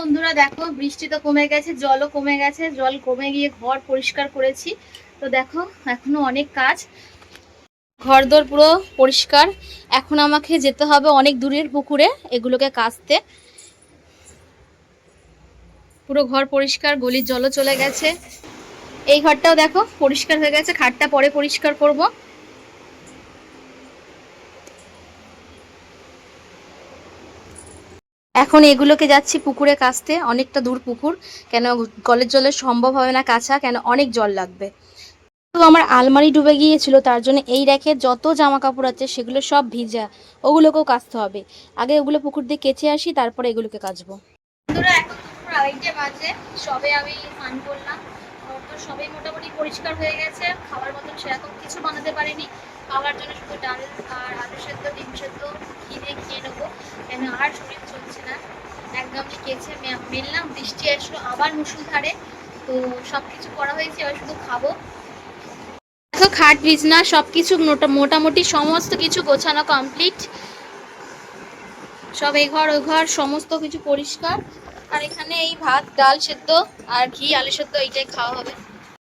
বন্ধুরা দেখো, বৃষ্টি তো কমে গেছে, জলও কমে গেছে। জল কমে গিয়ে ঘর পরিষ্কার করেছি। তো দেখো, এখনো অনেক কাজ। ঘরদোর পুরো পরিষ্কার। এখন আমাকে যেতে হবে অনেক দূরের পুকুরে এগুলোকে কাচতে। পুরো ঘর পরিষ্কার, গলির জলও চলে গেছে। এই ঘরটাও দেখো পরিষ্কার হয়ে গেছে, খাটটা পরে পরিষ্কার করব। এখন এগুলোকে যাচ্ছি পুকুরে কাচতে, অনেকটা দূর পুকুর। কেন কলের জলে সম্ভব হবে না কাচা, কেন অনেক জল লাগবে। তো আমার আলমারি ডুবে গিয়েছিল, তার জন্য এই রেখে যত জামা কাপড় আছে সেগুলো সব ভিজা, ওগুলোকেও কাচতে হবে। আগে ওগুলো পুকুর দিয়ে কেচে আসি, তারপরে এগুলোকে কাচবো। বন্ধুরা এখন দুপুর 2:30 বাজে, সবে আমি স্নান করলাম। তো সবাই মোটামুটি পরিষ্কার হয়ে গেছে। খাবার মতন সেরকম কিছু বানাতে পারিনি, খাওয়ার জন্য শুধু ডাল আর আলু সেদ্ধ, ডিম সেদ্ধ ঘি দিয়ে খেয়ে নেবো, কেন আর শরীর চলছে না। একদম কেচে মেললাম, বৃষ্টি আসলো আবার মুষলধারে। তো সব কিছু করা হয়েছে, এবার শুধু খাবো। দেখো, খাট বিছনা সবকিছু মোটামুটি সমস্ত কিছু গোছানো কমপ্লিট। সব এই ঘর ওই ঘর সমস্ত কিছু পরিষ্কার। আর এখানে এই ভাত ডাল সেদ্ধ আর ঘি আলু সেদ্ধ এইটাই খাওয়া হবে।